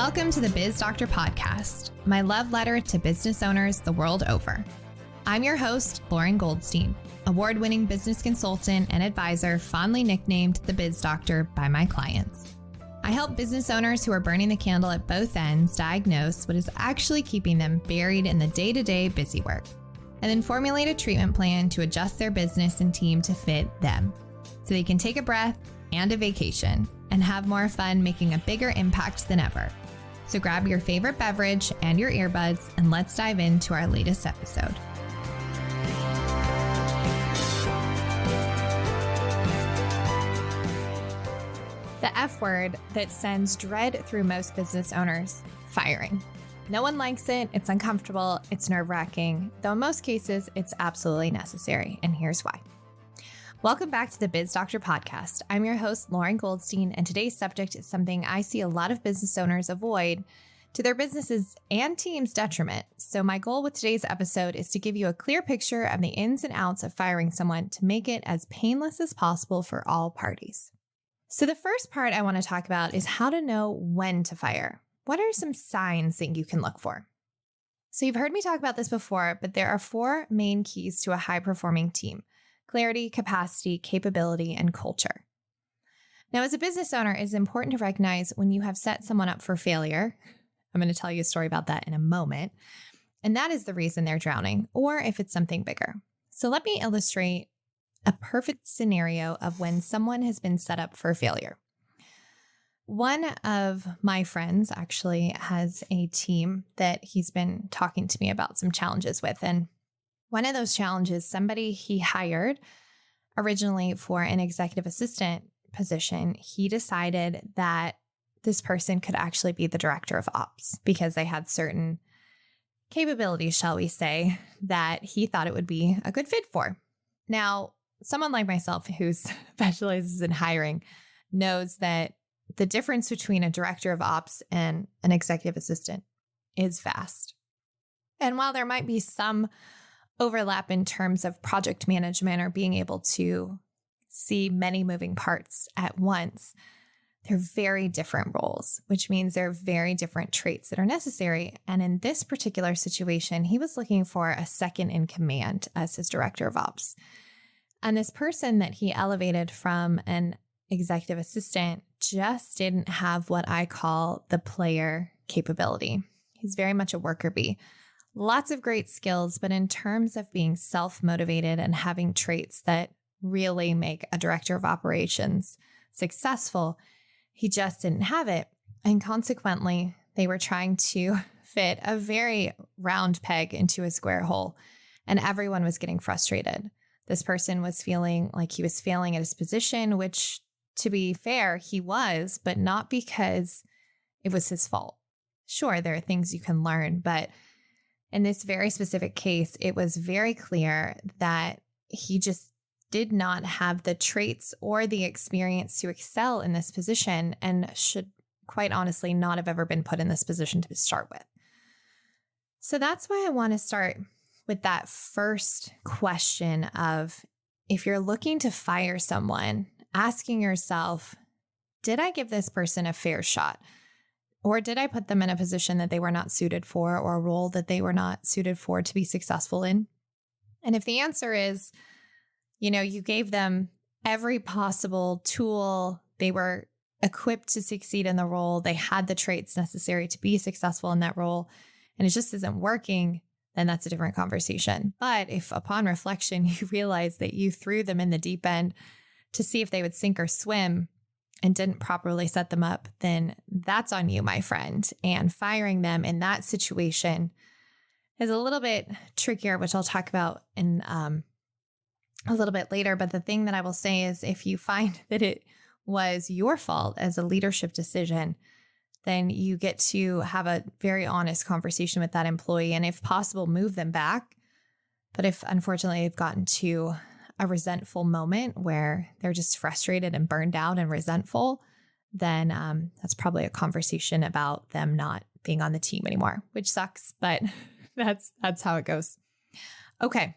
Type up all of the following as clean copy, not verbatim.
Welcome to the Biz Doctor Podcast, my love letter to business owners the world over. I'm your host, Lauren Goldstein, award-winning business consultant and advisor fondly nicknamed the Biz Doctor by my clients. I help business owners who are burning the candle at both ends diagnose what is actually keeping them buried in the day-to-day busy work, and then formulate a treatment plan to adjust their business and team to fit them, so they can take a breath and a vacation and have more fun making a bigger impact than ever. So grab your favorite beverage and your earbuds, and let's dive into our latest episode. The F word that sends dread through most business owners: firing. No one likes it, it's uncomfortable, it's nerve-wracking, though in most cases, it's absolutely necessary, and here's why. Welcome back to the Biz Doctor Podcast. I'm your host, Lauren Goldstein, and today's subject is something I see a lot of business owners avoid to their businesses and team's detriment. So my goal with today's episode is to give you a clear picture of the ins and outs of firing someone to make it as painless as possible for all parties. So the first part I want to talk about is how to know when to fire. What are some signs that you can look for? So you've heard me talk about this before, but there are 4 main keys to a high-performing team: clarity, capacity, capability, and culture. Now, as a business owner, it's important to recognize when you have set someone up for failure. I'm going to tell you a story about that in a moment. And that is the reason they're drowning, or if it's something bigger. So let me illustrate a perfect scenario of when someone has been set up for failure. One of my friends actually has a team that he's been talking to me about some challenges with. And one of those challenges, somebody he hired originally for an executive assistant position, he decided that this person could actually be the director of ops because they had certain capabilities, shall we say, that he thought it would be a good fit for. Now, someone like myself who specializes in hiring knows that the difference between a director of ops and an executive assistant is vast. And while there might be some overlap in terms of project management or being able to see many moving parts at once, they're very different roles, which means there are very different traits that are necessary. And in this particular situation, he was looking for a second in command as his director of ops. And this person that he elevated from an executive assistant just didn't have what I call the player capability. He's very much a worker bee. Lots of great skills, but in terms of being self-motivated and having traits that really make a director of operations successful, he just didn't have it. And consequently, they were trying to fit a very round peg into a square hole, and everyone was getting frustrated. This person was feeling like he was failing at his position, which, to be fair, he was, but not because it was his fault. Sure, there are things you can learn, but in this very specific case, it was very clear that he just did not have the traits or the experience to excel in this position and should, quite honestly, not have ever been put in this position to start with. So that's why I want to start with that first question of, if you're looking to fire someone, asking yourself, did I give this person a fair shot? Or did I put them in a position that they were not suited for, or a role that they were not suited for to be successful in? And if the answer is, you gave them every possible tool, they were equipped to succeed in the role, they had the traits necessary to be successful in that role, and it just isn't working, then that's a different conversation. But if upon reflection, you realize that you threw them in the deep end to see if they would sink or swim and didn't properly set them up, then that's on you, my friend. And firing them in that situation is a little bit trickier, which I'll talk about in a little bit later. But the thing that I will say is, if you find that it was your fault as a leadership decision, then you get to have a very honest conversation with that employee, and if possible, move them back. But if unfortunately they've gotten to a resentful moment where they're just frustrated and burned out and resentful, then that's probably a conversation about them not being on the team anymore, which sucks, but that's how it goes. Okay,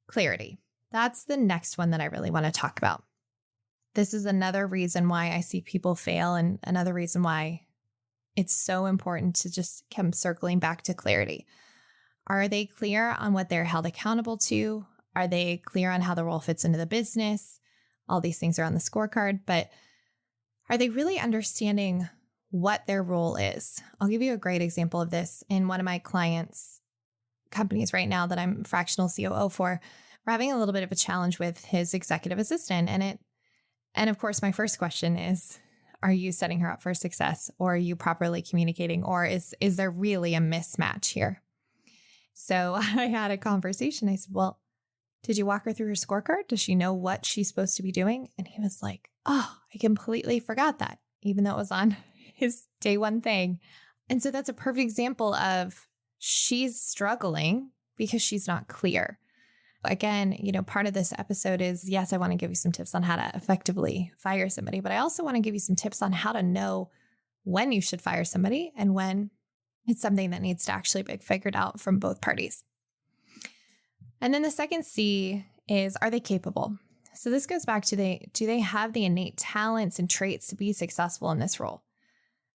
clarity. That's the next one that I really want to talk about. This is another reason why I see people fail, and another reason why it's so important to just come circling back to clarity. Are they clear on what they're held accountable to? Are they clear on how the role fits into the business? All these things are on the scorecard, but are they really understanding what their role is? I'll give you a great example of this. In one of my clients' companies right now that I'm fractional COO for, we're having a little bit of a challenge with his executive assistant. And of course, my first question is, are you setting her up for success, or are you properly communicating, or is there really a mismatch here? So I had a conversation. I said, well, did you walk her through her scorecard? Does she know what she's supposed to be doing? And he was like, oh, I completely forgot that, even though it was on his day one thing. And so that's a perfect example of she's struggling because she's not clear. Again, part of this episode is, yes, I want to give you some tips on how to effectively fire somebody, but I also want to give you some tips on how to know when you should fire somebody and when it's something that needs to actually be figured out from both parties. And then the second C is, are they capable? So this goes back to do they have the innate talents and traits to be successful in this role?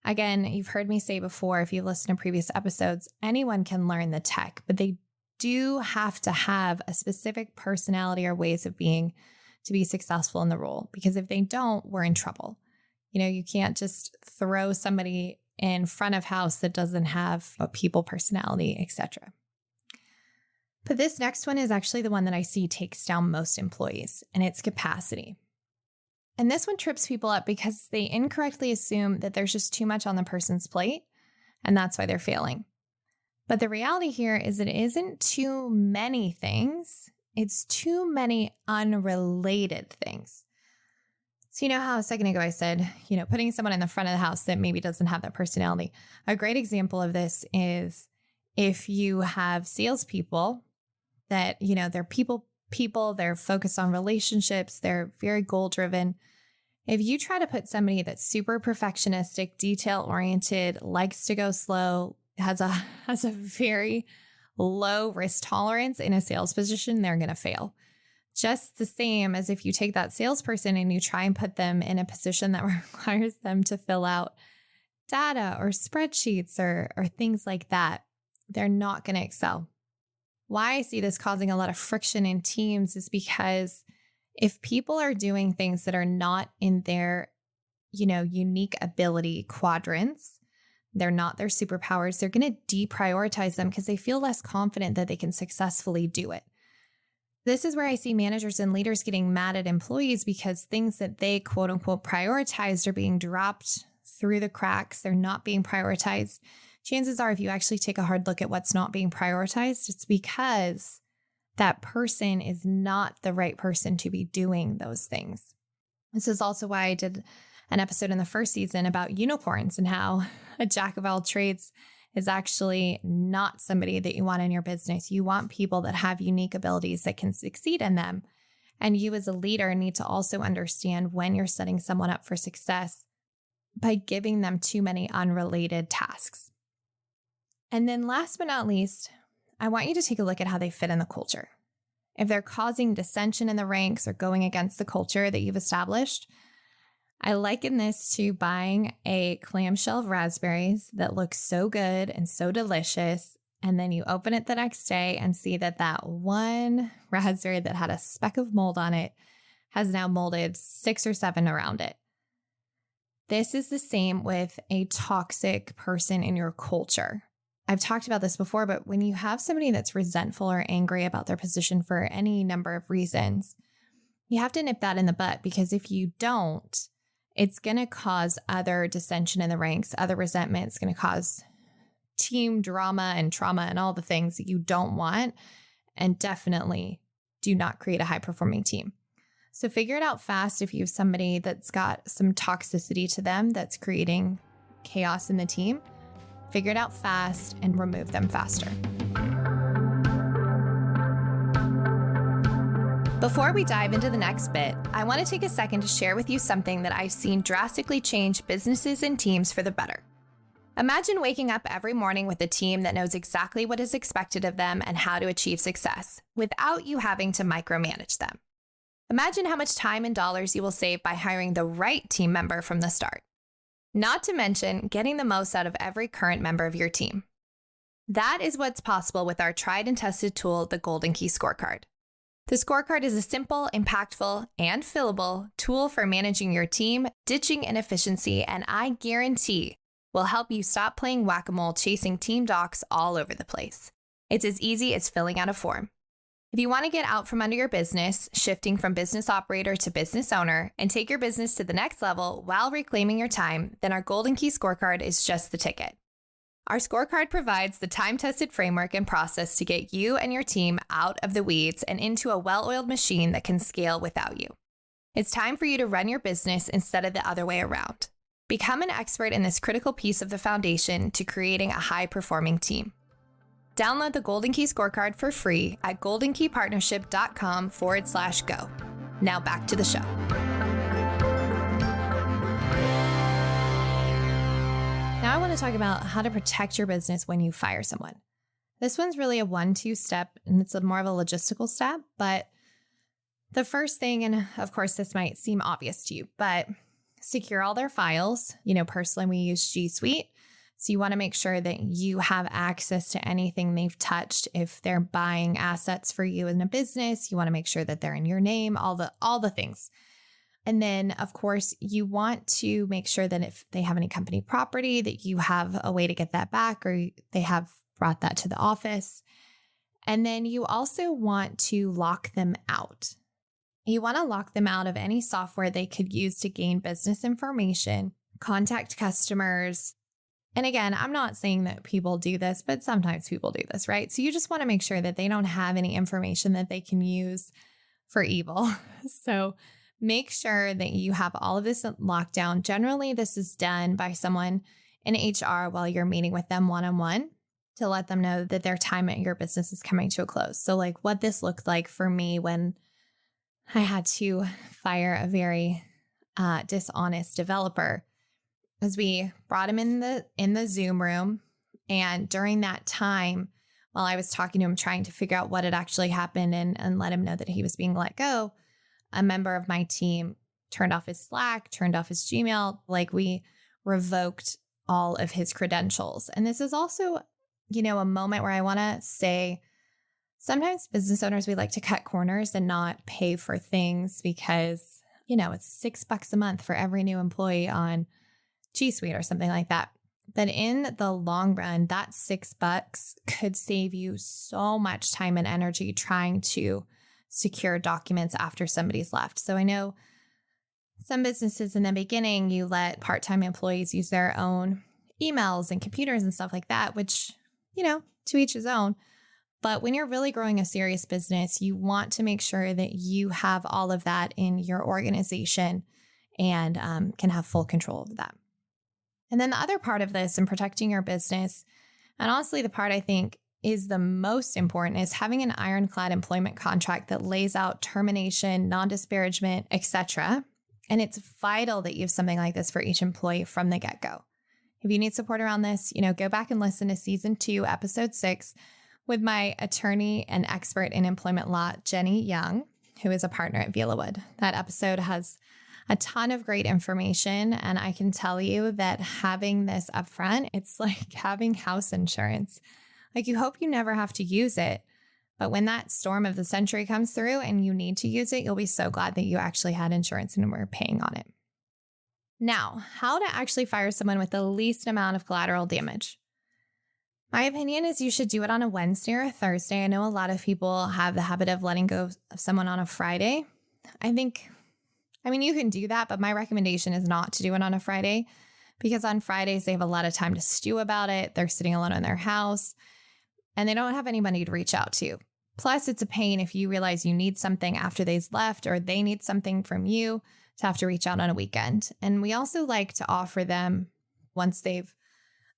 Again, you've heard me say before, if you've listened to previous episodes, anyone can learn the tech, but they do have to have a specific personality or ways of being to be successful in the role. Because if they don't, we're in trouble. You can't just throw somebody in front of house that doesn't have a people personality, etc. But this next one is actually the one that I see takes down most employees, and it's capacity. And this one trips people up because they incorrectly assume that there's just too much on the person's plate, and that's why they're failing. But the reality here is it isn't too many things. It's too many unrelated things. So how a second ago I said, putting someone in the front of the house that maybe doesn't have that personality. A great example of this is if you have salespeople that, they're people, they're focused on relationships, they're very goal driven. If you try to put somebody that's super perfectionistic, detail oriented, likes to go slow, has a very low risk tolerance in a sales position, they're going to fail. Just the same as if you take that salesperson and you try and put them in a position that requires them to fill out data or spreadsheets or things like that, they're not going to excel. Why I see this causing a lot of friction in teams is because if people are doing things that are not in their, unique ability quadrants, they're not their superpowers, they're going to deprioritize them because they feel less confident that they can successfully do it. This is where I see managers and leaders getting mad at employees because things that they quote unquote prioritized are being dropped through the cracks. They're not being prioritized. Chances are, if you actually take a hard look at what's not being prioritized, it's because that person is not the right person to be doing those things. This is also why I did an episode in the first season about unicorns and how a jack of all trades is actually not somebody that you want in your business. You want people that have unique abilities that can succeed in them. And you as a leader need to also understand when you're setting someone up for success by giving them too many unrelated tasks. And then last but not least, I want you to take a look at how they fit in the culture. If they're causing dissension in the ranks or going against the culture that you've established, I liken this to buying a clamshell of raspberries that looks so good and so delicious, and then you open it the next day and see that one raspberry that had a speck of mold on it has now molded 6 or 7 around it. This is the same with a toxic person in your culture. I've talked about this before, but when you have somebody that's resentful or angry about their position for any number of reasons, you have to nip that in the bud, because if you don't, it's going to cause other dissension in the ranks, other resentment. It's going to cause team drama and trauma and all the things that you don't want, and definitely do not create a high-performing team. So figure it out fast if you have somebody that's got some toxicity to them that's creating chaos in the team. Figure it out fast and remove them faster. Before we dive into the next bit, I want to take a second to share with you something that I've seen drastically change businesses and teams for the better. Imagine waking up every morning with a team that knows exactly what is expected of them and how to achieve success without you having to micromanage them. Imagine how much time and dollars you will save by hiring the right team member from the start. Not to mention getting the most out of every current member of your team. That is what's possible with our tried and tested tool, the Golden Key Scorecard. The scorecard is a simple, impactful, and fillable tool for managing your team, ditching inefficiency, and I guarantee will help you stop playing whack-a-mole chasing team docs all over the place. It's as easy as filling out a form. If you want to get out from under your business, shifting from business operator to business owner, and take your business to the next level while reclaiming your time, then our Golden Key Scorecard is just the ticket. Our scorecard provides the time-tested framework and process to get you and your team out of the weeds and into a well-oiled machine that can scale without you. It's time for you to run your business instead of the other way around. Become an expert in this critical piece of the foundation to creating a high-performing team. Download the Golden Key Scorecard for free at goldenkeypartnership.com/go. Now back to the show. Now I want to talk about how to protect your business when you fire someone. This one's really a 1-2 step, and it's more of a logistical step. But the first thing, and of course this might seem obvious to you, but secure all their files. Personally, we use G Suite. So you want to make sure that you have access to anything they've touched. If they're buying assets for you in a business, you want to make sure that they're in your name, all the things. And then, of course, you want to make sure that if they have any company property, that you have a way to get that back, or they have brought that to the office. And then you also want to lock them out. You want to lock them out of any software they could use to gain business information, contact customers. And again, I'm not saying that people do this, but sometimes people do this, right? So you just want to make sure that they don't have any information that they can use for evil. So make sure that you have all of this locked down. Generally, this is done by someone in HR while you're meeting with them one-on-one to let them know that their time at your business is coming to a close. So like what this looked like for me when I had to fire a very dishonest developer is we brought him in the Zoom room. And during that time, while I was talking to him, trying to figure out what had actually happened and let him know that he was being let go, a member of my team turned off his Slack, turned off his Gmail, like we revoked all of his credentials. And this is also, a moment where I want to say, sometimes business owners, we like to cut corners and not pay for things because, it's $6 a month for every new employee on G Suite or something like that. But in the long run, that $6 could save you so much time and energy trying to secure documents after somebody's left. So I know some businesses in the beginning, you let part-time employees use their own emails and computers and stuff like that, which, to each his own. But when you're really growing a serious business, you want to make sure that you have all of that in your organization and can have full control of that. And then the other part of this and protecting your business, and honestly, the part I think is the most important, is having an ironclad employment contract that lays out termination, non-disparagement, etc. And it's vital that you have something like this for each employee from the get-go. If you need support around this, go back and listen to season 2, episode 6 with my attorney and expert in employment law, Jenny Young, who is a partner at Vilawood. That episode has a ton of great information. And I can tell you that having this upfront, it's like having house insurance. Like you hope you never have to use it. But when that storm of the century comes through and you need to use it, you'll be so glad that you actually had insurance and were paying on it. Now, how to actually fire someone with the least amount of collateral damage. My opinion is you should do it on a Wednesday or a Thursday. I know a lot of people have the habit of letting go of someone on a Friday. You can do that, but my recommendation is not to do it on a Friday because on Fridays, they have a lot of time to stew about it. They're sitting alone in their house and they don't have anybody to reach out to. Plus, it's a pain if you realize you need something after they've left or they need something from you to have to reach out on a weekend. And we also like to offer them, once they've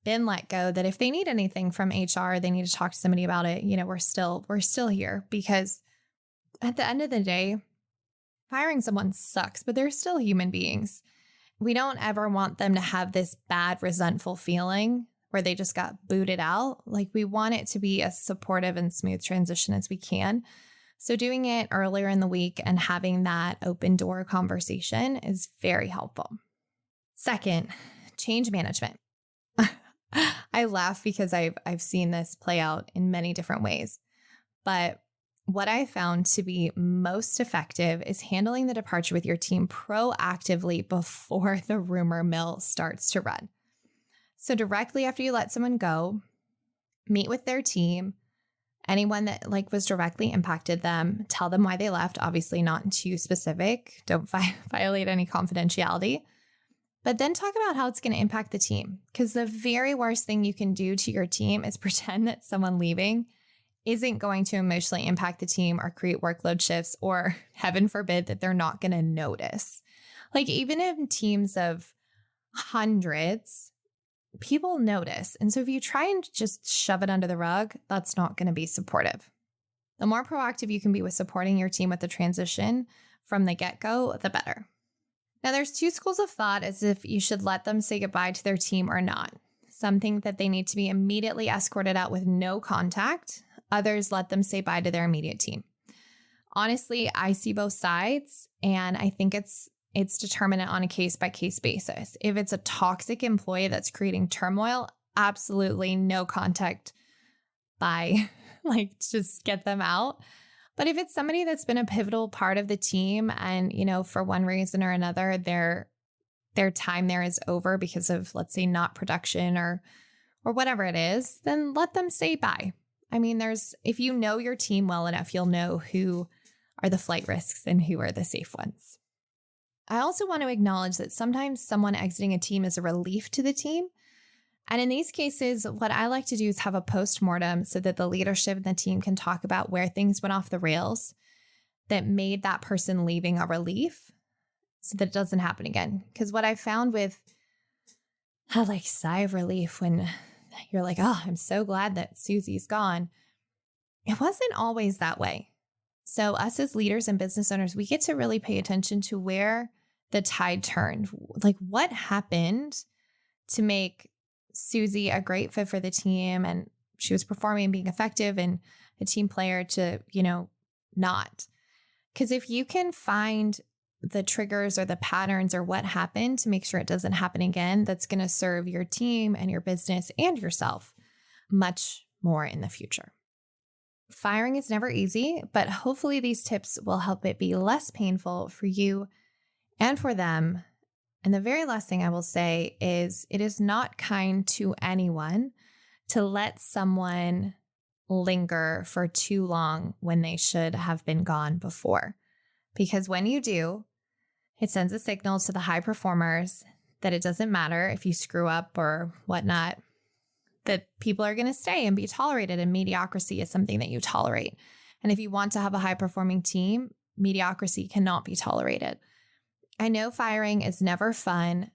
been let go, that if they need anything from HR, they need to talk to somebody about it. We're still here because at the end of the day, firing someone sucks, but they're still human beings. We don't ever want them to have this bad, resentful feeling where they just got booted out. Like we want it to be as supportive and smooth transition as we can. So doing it earlier in the week and having that open door conversation is very helpful. Second, change management. I laugh because I've seen this play out in many different ways. But what I found to be most effective is handling the departure with your team proactively before the rumor mill starts to run. So directly after you let someone go, meet with their team, anyone that was directly impacted them, tell them why they left, obviously not too specific, don't violate any confidentiality, but then talk about how it's going to impact the team. Because the very worst thing you can do to your team is pretend that someone leaving isn't going to emotionally impact the team or create workload shifts, or heaven forbid that they're not going to notice. Even in teams of hundreds, people notice. And so if you try and just shove it under the rug, that's not going to be supportive. The more proactive you can be with supporting your team with the transition from the get-go, the better. Now, there's two schools of thought as if you should let them say goodbye to their team or not. Some think that they need to be immediately escorted out with no contact. Others let them say bye to their immediate team. Honestly, I see both sides, and I think it's determinant on a case-by-case basis. If it's a toxic employee that's creating turmoil, absolutely no contact, bye. Just get them out. But if it's somebody that's been a pivotal part of the team and, for one reason or another, their time there is over because of, let's say, not production or whatever it is, then let them say bye. If you know your team well enough, you'll know who are the flight risks and who are the safe ones. I also want to acknowledge that sometimes someone exiting a team is a relief to the team. And in these cases, what I like to do is have a post-mortem so that the leadership and the team can talk about where things went off the rails that made that person leaving a relief so that it doesn't happen again. Because what I found with a sigh of relief when you're like, oh, I'm so glad that Susie's gone, it wasn't always that way. So us as leaders and business owners, we get to really pay attention to where the tide turned. What happened to make Susie a great fit for the team, and she was performing and being effective and a team player to, not. Because if you can find the triggers or the patterns or what happened to make sure it doesn't happen again, that's going to serve your team and your business and yourself much more in the future. Firing is never easy, but hopefully these tips will help it be less painful for you and for them. And the very last thing I will say is it is not kind to anyone to let someone linger for too long when they should have been gone before. Because when you do, it sends a signal to the high performers that it doesn't matter if you screw up or whatnot, that people are going to stay and be tolerated, and mediocrity is something that you tolerate. And if you want to have a high-performing team, mediocrity cannot be tolerated. I know firing is never fun,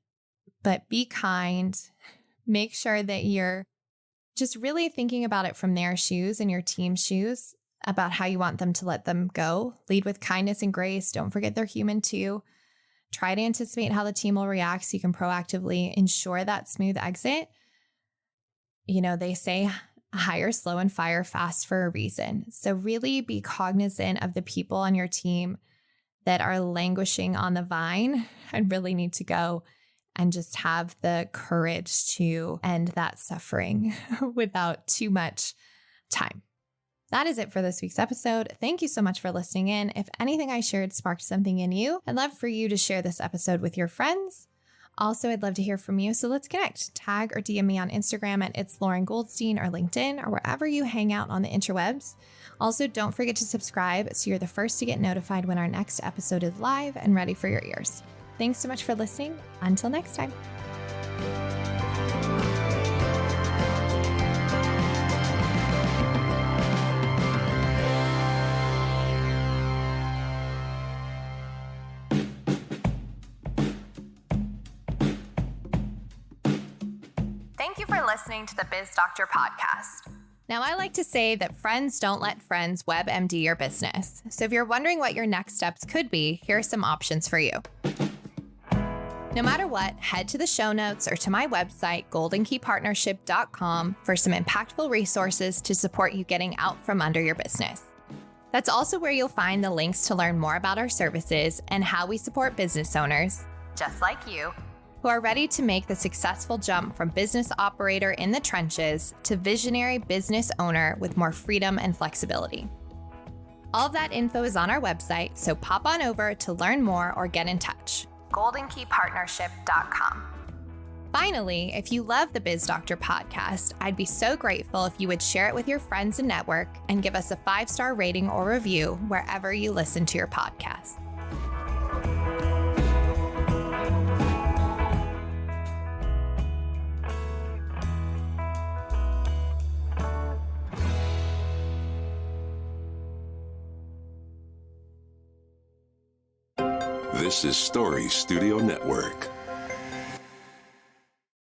but be kind. Make sure that you're just really thinking about it from their shoes and your team's shoes about how you want them to let them go. Lead with kindness and grace. Don't forget they're human too. Try to anticipate how the team will react so you can proactively ensure that smooth exit. They say hire slow and fire fast for a reason. So really be cognizant of the people on your team that are languishing on the vine and really need to go, and just have the courage to end that suffering without too much time. That is it for this week's episode. Thank you so much for listening in. If anything I shared sparked something in you, I'd love for you to share this episode with your friends. Also, I'd love to hear from you, so let's connect. Tag or DM me on Instagram at It's Lauren Goldstein or LinkedIn or wherever you hang out on the interwebs. Also, don't forget to subscribe so you're the first to get notified when our next episode is live and ready for your ears. Thanks so much for listening. Until next time. Thank you for listening to the Biz Doctor podcast. Now, I like to say that friends don't let friends WebMD your business. So if you're wondering what your next steps could be, here are some options for you. No matter what, head to the show notes or to my website, goldenkeypartnership.com, for some impactful resources to support you getting out from under your business. That's also where you'll find the links to learn more about our services and how we support business owners, just like you, who are ready to make the successful jump from business operator in the trenches to visionary business owner with more freedom and flexibility. All of that info is on our website, so pop on over to learn more or get in touch. goldenkeypartnership.com. Finally, if you love the Biz Doctor podcast, I'd be so grateful if you would share it with your friends and network and give us a 5-star rating or review wherever you listen to your podcast. This is Story Studio Network.